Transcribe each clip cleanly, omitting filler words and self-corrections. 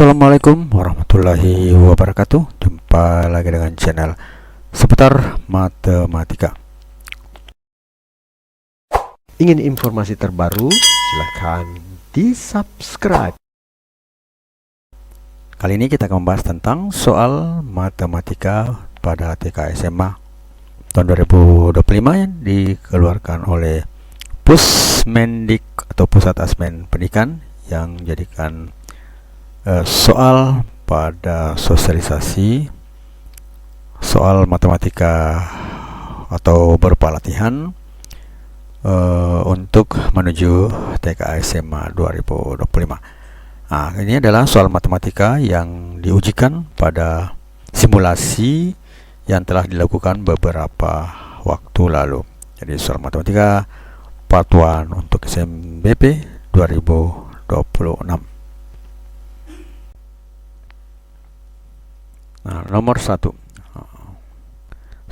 Assalamualaikum warahmatullahi wabarakatuh. Jumpa lagi dengan channel seputar matematika. Ingin informasi terbaru? Silahkan di subscribe. Kali ini kita akan membahas tentang soal matematika pada TK SMA tahun 2025 yang dikeluarkan oleh Pusmendik atau Pusat Asesmen Pendidikan yang menjadikan soal pada sosialisasi soal matematika atau berupa latihan untuk menuju TK SMA 2025. Nah, ini adalah soal matematika yang diujikan pada simulasi yang telah dilakukan beberapa waktu lalu. Jadi soal matematika part 1 untuk SMBP 2026. Nah, nomor 1.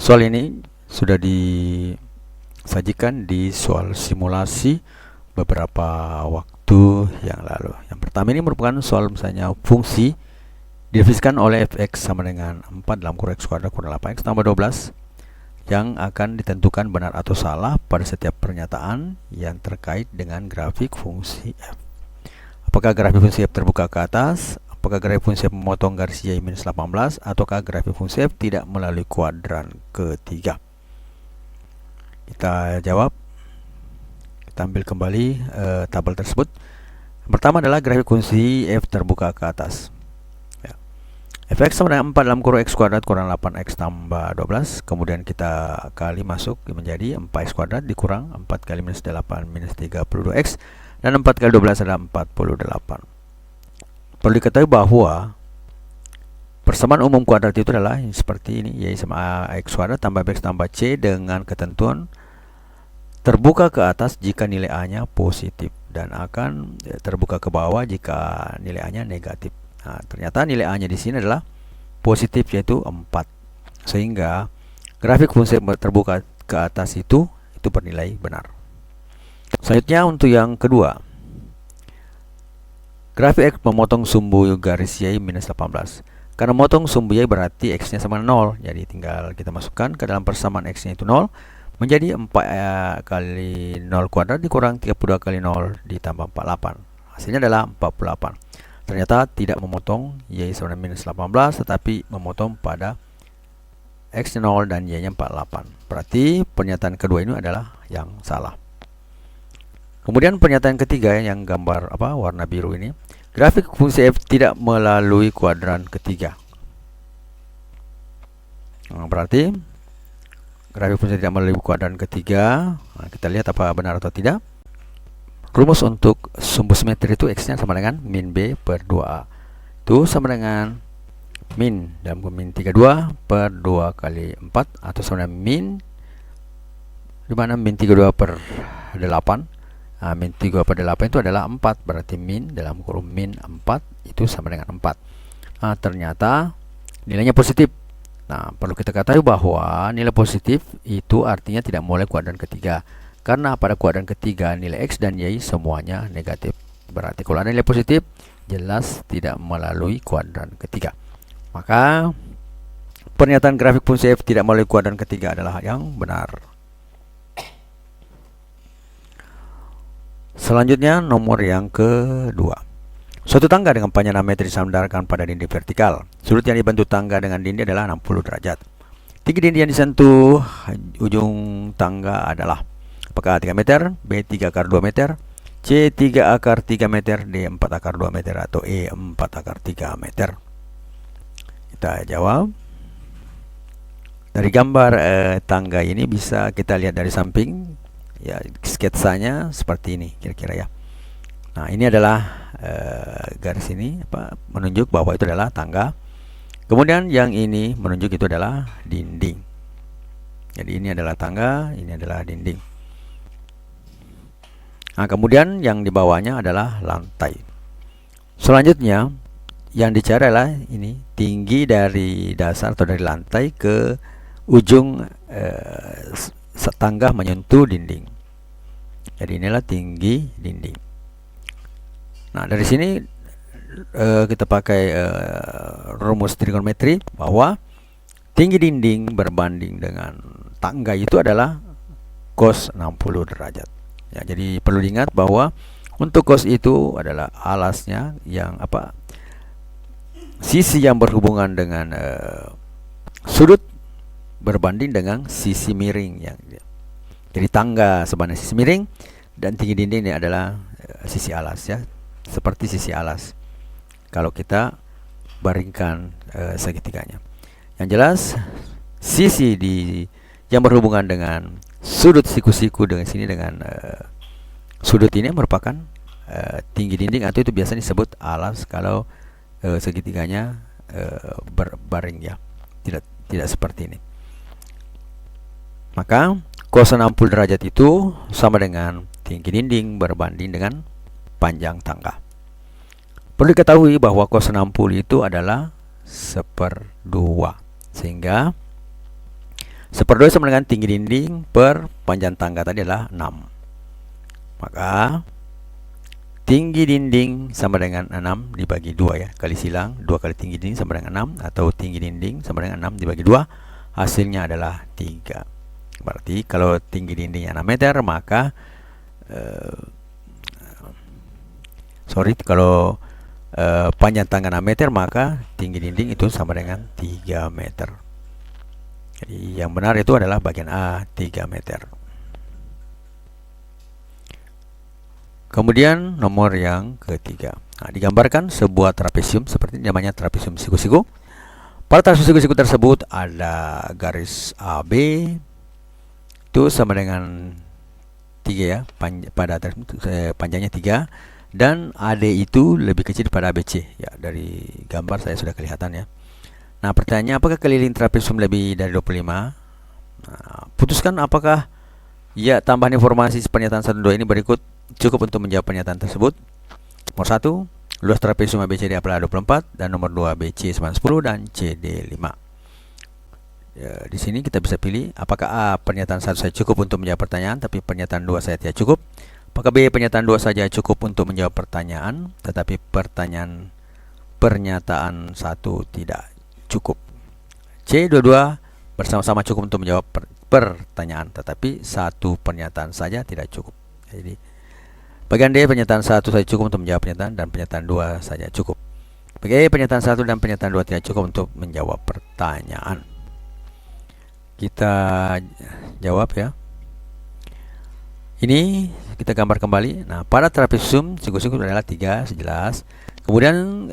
Soal ini sudah disajikan di soal simulasi beberapa waktu yang lalu. Yang pertama ini merupakan soal misalnya fungsi didefinisikan oleh fx sama dengan 4 dalam kurung x kuadrat kurang 8x tambah 12 yang akan ditentukan benar atau salah pada setiap pernyataan yang terkait dengan grafik fungsi f. Apakah grafik fungsi f terbuka ke atas? Apakah grafik fungsi f memotong garis y minus 18? Ataukah grafik fungsi f tidak melalui kuadran ketiga? Kita jawab. Kita ambil kembali tabel tersebut. Yang pertama adalah grafik fungsi f terbuka ke atas. Ya. Fx sama dengan 4 dalam kurung x kuadrat kurang 8x tambah 12. Kemudian kita kali masuk menjadi 4x kuadrat dikurang 4 kali minus 8 minus 32x. Dan 4 kali 12 adalah 48. Perlu diketahui bahwa persamaan umum kuadrat itu adalah seperti ini, y sama x kuadrat tambah bx tambah c dengan ketentuan terbuka ke atas jika nilai a-nya positif dan akan terbuka ke bawah jika nilai a-nya negatif. Nah, ternyata nilai a-nya di sini adalah positif, yaitu 4. Sehingga grafik fungsi terbuka ke atas itu bernilai benar. Selanjutnya untuk yang kedua, grafik x memotong sumbu garis y minus 18. Karena memotong sumbu y berarti x-nya sama 0. Jadi tinggal kita masukkan ke dalam persamaan x-nya itu 0. Menjadi 4 kali 0 kuadrat dikurang 32 kali 0 ditambah 48. Hasilnya adalah 48. Ternyata tidak memotong y sama minus 18, tetapi memotong pada x-nya 0 dan y-nya 48. Berarti pernyataan kedua ini adalah yang salah. Kemudian pernyataan ketiga yang gambar warna biru ini, grafik fungsi f tidak melalui kuadran ketiga. Nah, berarti grafik fungsi tidak melalui kuadran ketiga. Nah, kita lihat apa benar atau tidak. Rumus untuk sumbu simetri itu x-nya sama dengan min b per 2a. Itu sama dengan min dalam min 32 per 2 kali 4 atau sama dengan min, dimana min 32 per 8. Nah, min 3 per 8 itu adalah 4. Berarti min dalam kurung min 4 itu sama dengan 4. Nah, ternyata nilainya positif. Nah, perlu kita ketahui bahwa nilai positif itu artinya tidak melalui kuadran ketiga. Karena pada kuadran ketiga nilai x dan y semuanya negatif. Berarti kalau ada nilai positif, jelas tidak melalui kuadran ketiga. Maka pernyataan grafik fungsi f tidak melalui kuadran ketiga adalah yang benar. Selanjutnya nomor yang kedua. Suatu tangga dengan panjang 6 meter disandarkan pada dinding vertikal. Sudut yang dibantu tangga dengan dinding adalah 60 derajat. Tinggi dinding yang disentuh ujung tangga adalah apakah 3 meter, B 3 akar 2 meter, C 3 akar 3 meter, D 4 akar 2 meter, atau E 4 akar 3 meter. Kita jawab. Dari gambar tangga ini bisa kita lihat dari samping. Ya, sketsanya seperti ini kira-kira ya. Nah, ini adalah garis ini menunjuk bahwa itu adalah tangga. Kemudian yang ini menunjuk itu adalah dinding. Jadi ini adalah tangga, ini adalah dinding. Nah, kemudian yang di bawahnya adalah lantai. Selanjutnya yang dicari adalah ini tinggi dari dasar atau dari lantai ke ujung tangga menyentuh dinding. Jadi inilah tinggi dinding. Nah, dari sini kita pakai rumus trigonometri bahwa tinggi dinding berbanding dengan tangga itu adalah cos 60 derajat. Ya, jadi perlu diingat bahwa untuk cos itu adalah alasnya yang sisi yang berhubungan dengan sudut berbanding dengan sisi miring yang jadi tangga sebenarnya sisi miring dan tinggi dinding ini adalah sisi alas ya, seperti sisi alas kalau kita baringkan segitiganya. Yang jelas sisi yang berhubungan dengan sudut siku-siku dengan sini dengan sudut ini merupakan tinggi dinding, atau itu biasanya disebut alas kalau segitiganya berbaring ya, tidak seperti ini. Maka cos 60 derajat itu sama dengan tinggi dinding berbanding dengan panjang tangga. Perlu diketahui bahwa cos 60 itu adalah 1/2, sehingga 1/2 sama dengan tinggi dinding per panjang tangga tadi adalah 6. Maka tinggi dinding sama dengan 6 dibagi 2 ya, kali silang 2 kali tinggi dinding sama dengan 6, atau tinggi dinding sama dengan 6 dibagi 2, hasilnya adalah 3. Berarti kalau tinggi dindingnya 6 meter, maka kalau panjang tangga 6 meter, maka tinggi dinding itu sama dengan 3 meter. Jadi yang benar itu adalah bagian A, 3 meter. Kemudian nomor yang ketiga, digambarkan sebuah trapesium seperti namanya trapesium siku-siku. Pada trapesium siku-siku tersebut ada garis AB itu sama dengan 3 ya, panjangnya 3, dan AD itu lebih kecil daripada ABC ya, dari gambar saya sudah kelihatan ya. Nah, pertanyaannya, apakah keliling trapesium lebih dari 25? Putuskan apakah ya tambahan informasi pernyataan 1 2 ini berikut cukup untuk menjawab pernyataan tersebut. Nomor 1, luas trapesium ABCD adalah 24, dan nomor 2 BC sama 10 dan CD 5. Ya, di sini kita bisa pilih apakah A, pernyataan 1 saya cukup untuk menjawab pertanyaan tapi pernyataan 2 saya tidak cukup. Apakah B, pernyataan 2 saja cukup untuk menjawab pertanyaan tetapi pernyataan 1 tidak cukup. C, dua-dua bersama-sama cukup untuk menjawab pertanyaan tetapi satu pernyataan saja tidak cukup. Jadi bagian D, pernyataan 1 saja cukup untuk menjawab pernyataan dan pernyataan 2 saja cukup. Bagi E, pernyataan 1 dan pernyataan 2 tidak cukup untuk menjawab pertanyaan. Kita jawab ya. Ini kita gambar kembali. Nah, pada trapesium siku-siku adalah 3 sejelas. Kemudian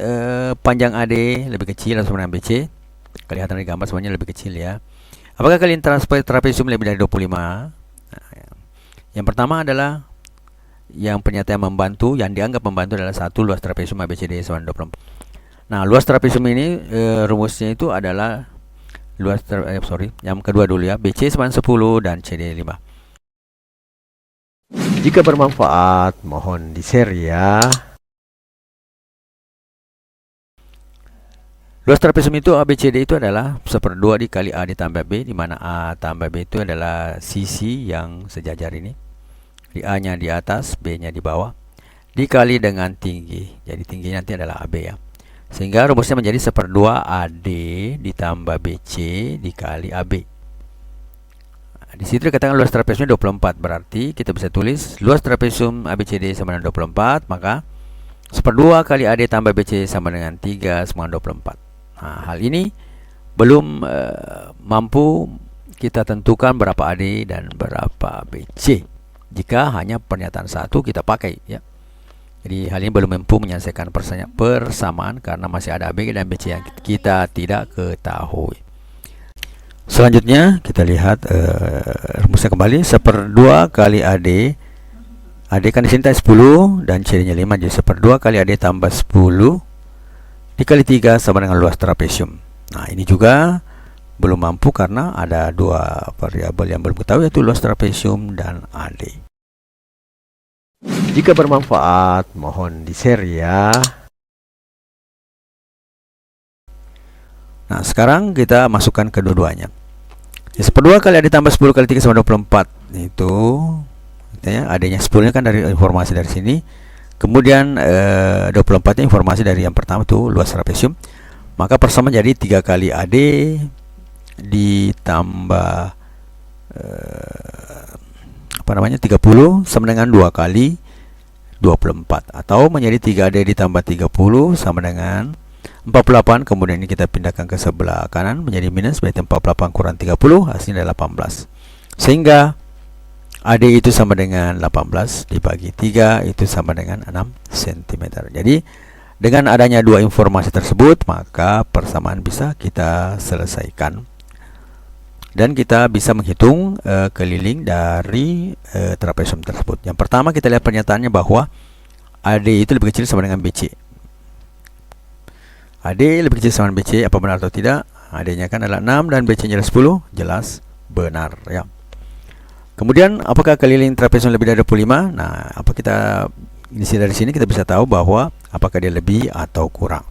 panjang AD lebih kecil atau sama dengan BC. Kelihatan di gambar semuanya lebih kecil ya. Apakah kalian trapesium lebih dari 25? Nah, yang pertama adalah yang pernyataan membantu, yang dianggap membantu adalah 1, luas trapesium ABCD sama 24. Nah, luas trapesium ini rumusnya itu adalah yang kedua dulu ya, BC sama 10 dan CD 5. Jika bermanfaat, mohon di-share ya. Luas trapesium itu ABCD itu adalah 1/2 dikali A ditambah B, di mana A tambah B itu adalah sisi yang sejajar ini. Di A-nya di atas, B-nya di bawah, dikali dengan tinggi. Jadi tingginya nanti adalah AB ya. Sehingga rumusnya menjadi 1/2 AD ditambah BC dikali AB. Nah, di situ dikatakan luas trapesium 24, berarti kita bisa tulis luas trapesium ABCD sama dengan 24, maka 1/2 kali AD tambah BC sama dengan 3 sama dengan 24. Nah, hal ini belum mampu kita tentukan berapa AD dan berapa BC jika hanya pernyataan 1 kita pakai ya. Jadi hal ini belum mampu menyelesaikan persamaan karena masih ada AB dan BC yang kita tidak ketahui. Selanjutnya kita lihat rumusnya kembali. 1/2 kali AD. AD kan di sini 10 dan CD-nya 5, jadi 1/2 kali AD tambah 10 dikali 3 sama dengan luas trapesium. Nah, ini juga belum mampu karena ada 2 variabel yang belum ketahui, yaitu luas trapesium dan AD. Jika bermanfaat, mohon di-share ya. Nah, sekarang kita masukkan kedua-duanya. 1/2 kali AD tambah 10 kali 3 sama 24. Itu AD-nya 10 kan dari informasi dari sini. Kemudian 24 informasi dari yang pertama itu luas trapesium. Maka persamaan jadi 3 kali AD ditambah 30 sama dengan 2 kali 24, atau menjadi 3AD ditambah 30 sama dengan 48. Kemudian ini kita pindahkan ke sebelah kanan menjadi minus, berarti 48 kurang 30 hasilnya adalah 18. Sehingga AD itu sama dengan 18 dibagi 3 itu sama dengan 6 cm. Jadi dengan adanya dua informasi tersebut, maka persamaan bisa kita selesaikan. Dan kita bisa menghitung keliling dari trapesium tersebut. Yang pertama kita lihat pernyataannya bahwa AD itu lebih kecil sama dengan BC. AD lebih kecil sama dengan BC, apa benar atau tidak? AD-nya kan adalah 6 dan BC-nya adalah 10, jelas benar ya. Kemudian apakah keliling trapesium lebih dari 25? Nah, dari sini kita bisa tahu bahwa apakah dia lebih atau kurang.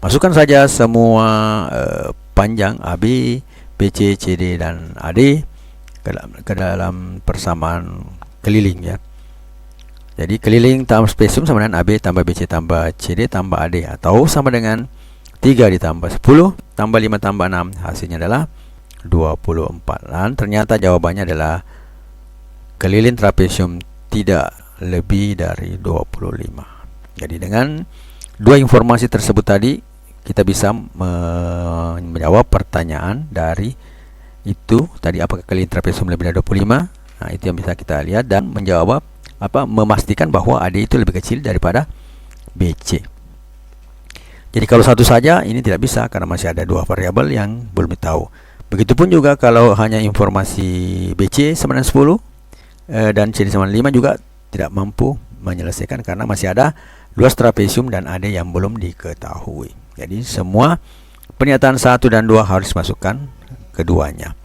Masukkan saja semua panjang AB, BC, CD dan AD ke dalam persamaan keliling ya. Jadi keliling tambah spesium sama dengan AB tambah BC tambah CD tambah AD, atau sama dengan 3 ditambah 10 tambah 5 tambah 6, hasilnya adalah 24. Dan ternyata jawabannya adalah keliling trapesium tidak lebih dari 25. Jadi dengan dua informasi tersebut tadi, kita bisa menjawab pertanyaan dari itu tadi, apakah keliling trapesium lebih dari 25. Nah, itu yang bisa kita lihat dan menjawab memastikan bahwa AD itu lebih kecil daripada BC. Jadi kalau satu saja ini tidak bisa karena masih ada dua variabel yang belum tahu. Begitupun juga kalau hanya informasi BC sama dengan 10 dan CD sama 5 juga tidak mampu menyelesaikan karena masih ada luas trapesium dan AD yang belum diketahui. Jadi semua pernyataan 1 dan 2 harus masukkan keduanya.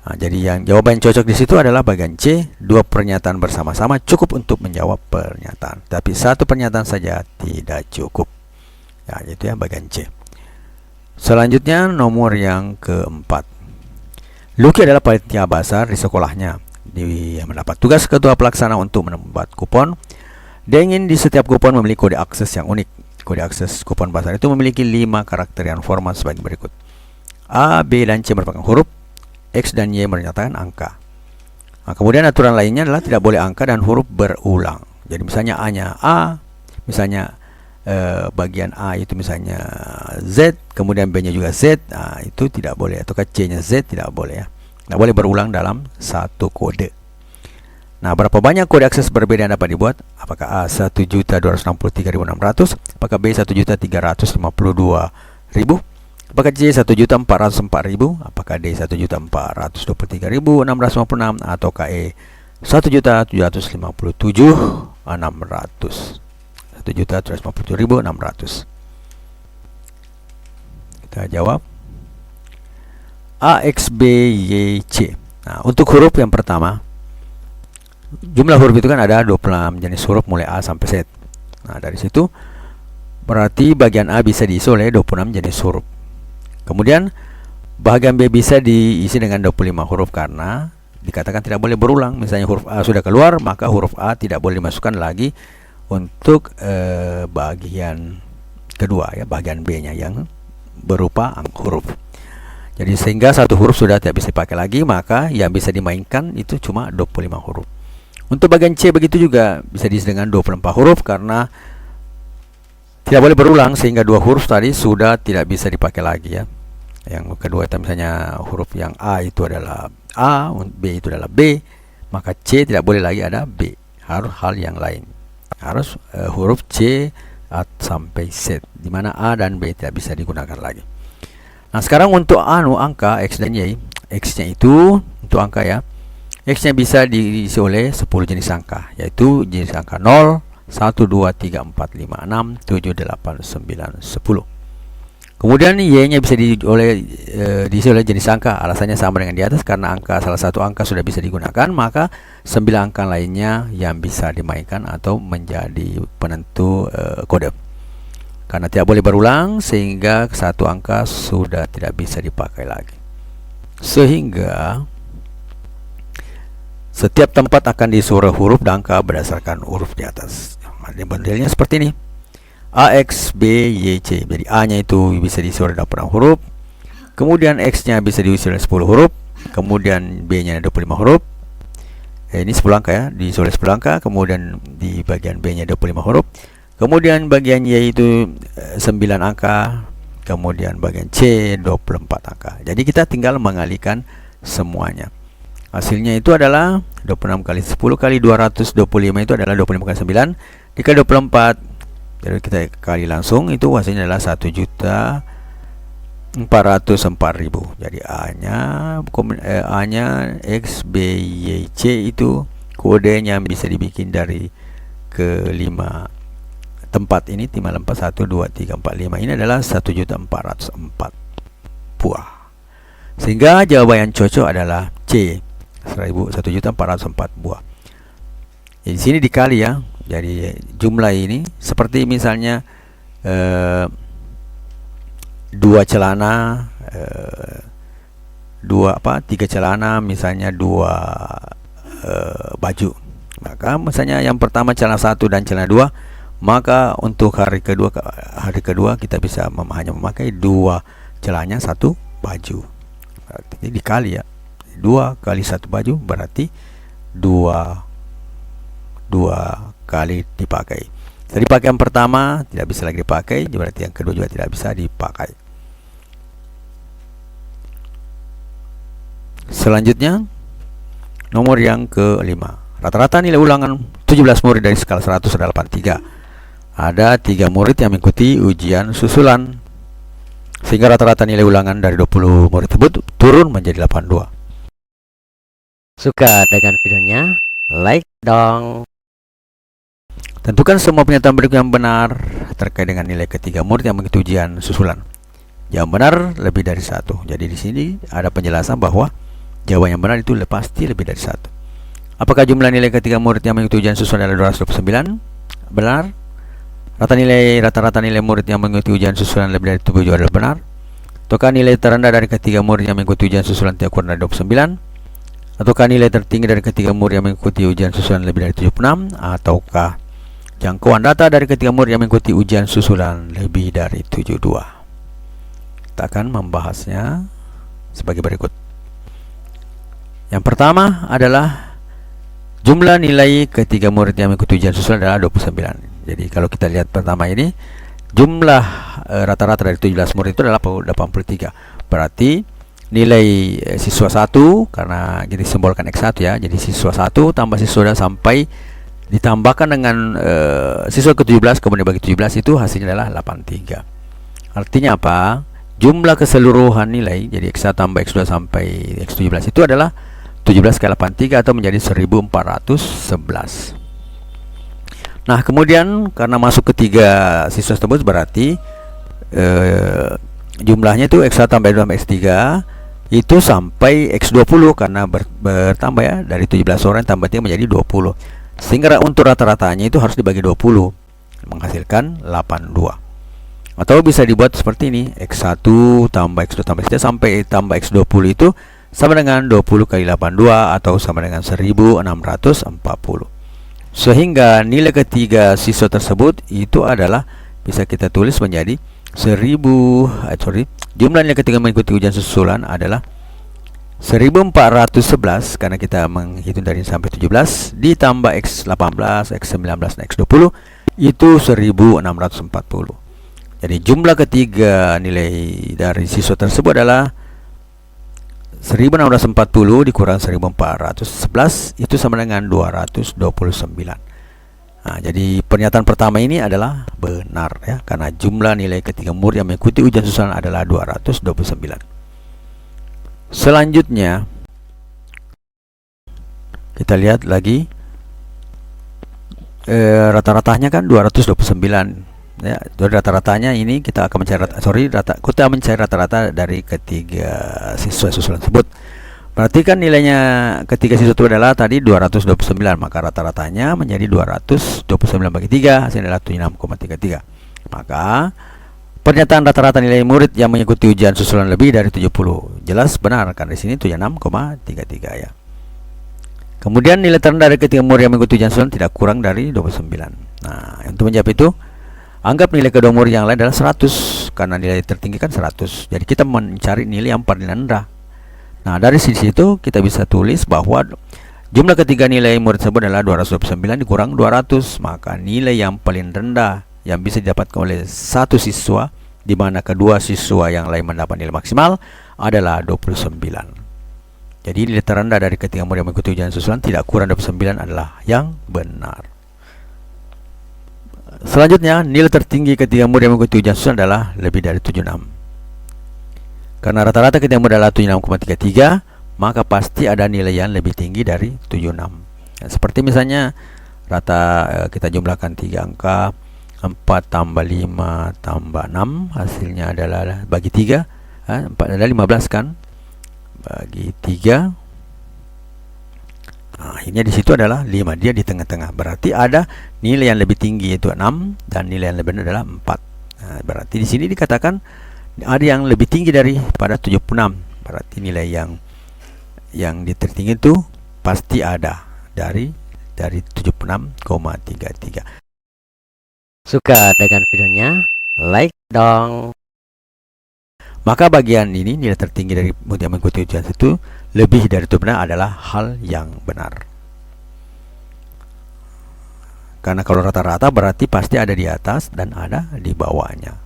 Nah, jadi yang jawaban yang cocok di situ adalah bagian C. Dua pernyataan bersama-sama cukup untuk menjawab pernyataan, tapi satu pernyataan saja tidak cukup. Ya, itu ya bagian C. Selanjutnya nomor yang keempat. Luki adalah panitia basar di sekolahnya. Dia mendapat tugas ketua pelaksana untuk membuat kupon. Dia ingin di setiap kupon memiliki kode akses yang unik. Kode akses kupon basar itu memiliki 5 karakter yang format sebagai berikut. A, B, dan C merupakan huruf, X dan Y menyatakan angka. Nah, kemudian aturan lainnya adalah tidak boleh angka dan huruf berulang. Jadi misalnya A-nya A, misalnya bagian A itu misalnya Z, kemudian B-nya juga Z, nah, itu tidak boleh. Atau C-nya Z tidak boleh ya. Tidak boleh berulang dalam satu kode. Nah, berapa banyak kode akses berbeda yang dapat dibuat? Apakah A 1.263.600? Apakah B 1.352.000? Apakah C 1.404.000? Apakah D 1.423.656? Ataukah E 1.757.600? 1.757.600. Kita jawab A, X, B, Y, C. Nah, untuk huruf yang pertama, jumlah huruf itu kan ada 26 jenis huruf mulai A sampai Z. Nah, dari situ berarti bagian A bisa diisi oleh 26 jenis huruf. Kemudian bagian B bisa diisi dengan 25 huruf karena dikatakan tidak boleh berulang. Misalnya huruf A sudah keluar, maka huruf A tidak boleh dimasukkan lagi untuk bagian kedua ya, bagian B-nya yang berupa huruf. Jadi sehingga satu huruf sudah tidak bisa dipakai lagi, maka yang bisa dimainkan itu cuma 25 huruf. Untuk bagian C begitu juga, bisa diisi dengan 24 huruf karena tidak boleh berulang, sehingga dua huruf tadi sudah tidak bisa dipakai lagi ya. Yang kedua itu misalnya huruf yang A itu adalah A, B itu adalah B, maka C tidak boleh lagi ada B. Harus hal yang lain. Harus huruf C sampai Z, di mana A dan B tidak bisa digunakan lagi. Nah, sekarang untuk angka X dan Y. X-nya itu untuk angka ya. X-nya bisa diisi oleh 10 jenis angka, yaitu jenis angka 0, 1, 2, 3, 4, 5, 6, 7, 8, 9, 10. Kemudian Y-nya bisa diisi oleh jenis angka. Alasannya sama dengan di atas, karena salah satu angka sudah bisa digunakan, maka 9 angka lainnya yang bisa dimainkan atau menjadi penentu kode. Karena tidak boleh berulang, sehingga satu angka sudah tidak bisa dipakai lagi. Sehingga setiap tempat akan diisi huruf dan angka berdasarkan huruf di atas. Modelnya seperti ini. AX, B, Y, C. Jadi A-nya itu bisa diisi oleh 26 huruf. Kemudian X-nya bisa diisi oleh 10 huruf. Kemudian B-nya 25 huruf. Ini 10 angka ya, diisi oleh 10 angka. Kemudian di bagian B-nya 25 huruf. Kemudian bagian Y itu 9 angka. Kemudian bagian C 24 angka. Jadi kita tinggal mengalihkan semuanya. Hasilnya itu adalah 26 kali 10 kali 225 itu adalah 25 kali 9 dikali 24. Jadi kita kali langsung, itu hasilnya adalah 1.404.000. Jadi A-nya X, B, Y, C itu kodenya bisa dibikin dari ke 5 tempat ini, 5, 4, 1, 2, 3, 4, 5. Ini adalah 1.404 buah. Sehingga jawaban yang cocok adalah C, 1.404 buah. Jadi di sini dikali ya. Jadi jumlah ini seperti misalnya 2 celana, 3 celana, misalnya 2 baju. Maka misalnya yang pertama celana 1 dan celana 2, maka untuk hari kedua kita bisa hanya memakai 2 celananya, 1 baju. Berarti ini dikali ya. 2 kali 1 baju berarti 2 kali dipakai. Jadi pakai yang pertama tidak bisa lagi dipakai, berarti yang kedua juga tidak bisa dipakai. Selanjutnya nomor yang ke-5. Rata-rata nilai ulangan 17 murid dari skala 100 adalah 83. Ada 3 murid yang mengikuti ujian susulan, sehingga rata-rata nilai ulangan dari 20 murid tersebut turun menjadi 82. Suka dengan videonya? Like dong. Tentukan semua pernyataan berikut yang benar terkait dengan nilai ketiga murid yang mengikuti ujian susulan. Yang benar lebih dari 1. Jadi di sini ada penjelasan bahwa jawaban yang benar itu pasti lebih dari 1. Apakah jumlah nilai ketiga murid yang mengikuti ujian susulan adalah 229? Benar. Rata-rata nilai murid yang mengikuti ujian susulan lebih dari 7 adalah benar. Ataukah nilai terendah dari ketiga murid yang mengikuti ujian susulan tidak kurang dari 29? Ataukah nilai tertinggi dari ketiga murid yang mengikuti ujian susulan lebih dari 76? Ataukah jangkauan data dari ketiga murid yang mengikuti ujian susulan lebih dari 72? Kita akan membahasnya sebagai berikut. Yang pertama adalah jumlah nilai ketiga murid yang mengikuti ujian susulan adalah 29. Jadi kalau kita lihat pertama ini, jumlah rata-rata dari 17 murid itu adalah 83. Berarti nilai siswa 1, karena kita simbolkan X1 ya. Jadi siswa 1 tambah siswa 2 sampai ditambahkan dengan siswa ke-17 kemudian bagi 17, itu hasilnya adalah 83. Artinya apa? Jumlah keseluruhan nilai, jadi X1 tambah X2 sampai X17 itu adalah 17 kali 83 atau menjadi 1411. Nah, kemudian karena masuk ketiga siswa tersebut berarti jumlahnya itu X1 tambah X2 tambah X3 itu sampai X20 karena bertambah ya, dari 17 orang tambah 3 menjadi 20. Sehingga untuk rata-ratanya itu harus dibagi 20 menghasilkan 82. Atau bisa dibuat seperti ini, X1 tambah X2 tambah X3 sampai tambah X20 itu sama dengan 20 kali 82 atau sama dengan 1640. Sehingga nilai ketiga siswa tersebut itu adalah bisa kita tulis menjadi jumlah nilai ketiga mengikuti ujian susulan adalah 1411 karena kita menghitung dari sampai 17 ditambah X18, X19 dan X20 itu 1640. Jadi jumlah ketiga nilai dari siswa tersebut adalah 1640 dikurang 1411 itu sama dengan 229. Nah, jadi pernyataan pertama ini adalah benar ya, karena jumlah nilai ketiga murid yang mengikuti ujian susulan adalah 229. Selanjutnya kita lihat lagi rata-ratanya kan 229 ya. Jadi rata-ratanya ini kita akan mencari rata-rata dari ketiga siswa susulan tersebut. Berarti kan nilainya ketiga siswa itu adalah tadi 229, maka rata-ratanya menjadi 229 bagi 3, hasilnya adalah 76,33. Maka pernyataan rata-rata nilai murid yang mengikuti ujian susulan lebih dari 70 jelas benar, karena di sini 76,33 ya. Kemudian nilai terendah dari ketiga murid yang mengikuti ujian susulan tidak kurang dari 29. Nah, untuk menjawab itu, anggap nilai kedua murid yang lain adalah 100 karena nilai tertinggi kan 100. Jadi kita mencari nilai yang paling rendah. Nah, dari situ kita bisa tulis bahwa jumlah ketiga nilai murid tersebut adalah 229 dikurang 200, maka nilai yang paling rendah yang bisa didapatkan oleh satu siswa, di mana kedua siswa yang lain mendapat nilai maksimal adalah 29. Jadi nilai terendah dari ketiga murid yang mengikuti ujian susulan tidak kurang 29 adalah yang benar. Selanjutnya, nilai tertinggi ketiga murid yang mengikuti ujian susulan adalah lebih dari 76. Karena rata-rata ketiga murid adalah 76,33, maka pasti ada nilai yang lebih tinggi dari 76. Seperti misalnya kita jumlahkan 3 angka, 4 tambah 5 tambah 6, hasilnya adalah bagi 3, 4 adalah 15 kan, bagi 3. Nah, akhirnya di situ adalah 5, dia di tengah-tengah. Berarti ada nilai yang lebih tinggi yaitu 6 dan nilai yang lebih rendah adalah 4. Nah, berarti di sini dikatakan ada yang lebih tinggi daripada 76. Berarti nilai yang tertinggi itu pasti ada dari 76,33. Suka dengan videonya? Like dong. Maka bagian ini nilai tertinggi dari murid yang mengikuti ujian itu lebih dari 76 adalah hal yang benar. Karena kalau rata-rata berarti pasti ada di atas dan ada di bawahnya.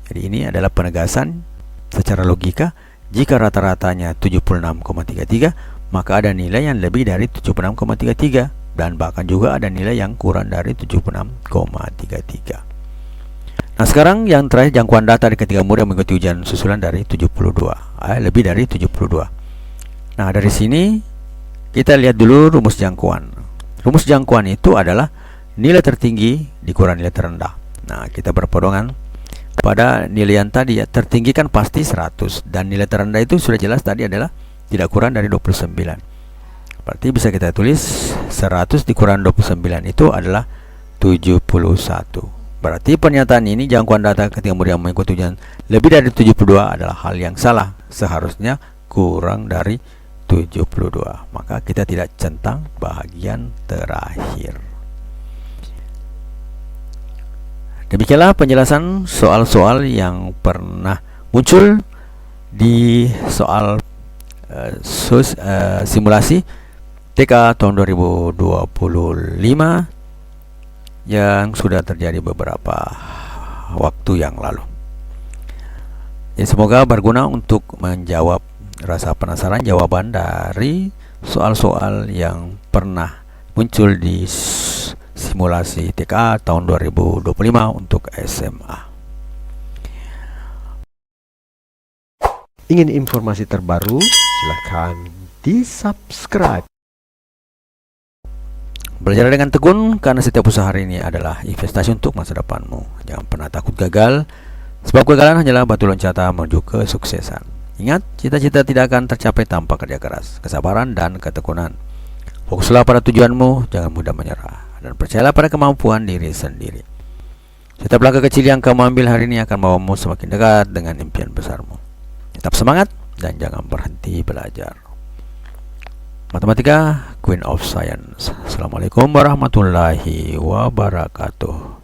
Jadi ini adalah penegasan secara logika. Jika rata-ratanya 76,33, maka ada nilai yang lebih dari 76,33, dan bahkan juga ada nilai yang kurang dari 76,33. Nah, sekarang yang terakhir, jangkauan data dari ketiga murid yang mengikuti ujian susulan dari 72, lebih dari 72. Nah, dari sini kita lihat dulu rumus jangkauan. Rumus jangkauan itu adalah nilai tertinggi dikurang nilai terendah. Nah, kita berpedoman pada nilai yang tadi ya, tertinggi kan pasti 100 dan nilai terendah itu sudah jelas tadi adalah tidak kurang dari 29. Berarti bisa kita tulis 100 dikurang 29 itu adalah 71. Berarti pernyataan ini, jangkauan data ketiga murid yang mengikuti ujian lebih dari 72 adalah hal yang salah. Seharusnya kurang dari 72. Maka kita tidak centang bahagian terakhir. Demikianlah penjelasan soal-soal yang pernah muncul di soal simulasi TK tahun 2025 yang sudah terjadi beberapa waktu yang lalu. Jadi semoga berguna untuk menjawab rasa penasaran jawaban dari soal-soal yang pernah muncul di simulasi TK tahun 2025 untuk SMA. Ingin informasi terbaru? Silakan di-subscribe. Belajar dengan tekun, karena setiap usaha hari ini adalah investasi untuk masa depanmu. Jangan pernah takut gagal, sebab kegagalan hanyalah batu loncatan menuju kesuksesan. Ingat, cita-cita tidak akan tercapai tanpa kerja keras, kesabaran, dan ketekunan. Fokuslah pada tujuanmu, jangan mudah menyerah, dan percayalah pada kemampuan diri sendiri. Setiap langkah kecil yang kamu ambil hari ini akan membawamu semakin dekat dengan impian besarmu. Tetap semangat dan jangan berhenti belajar. Matematika, Queen of Science. Assalamualaikum warahmatullahi wabarakatuh.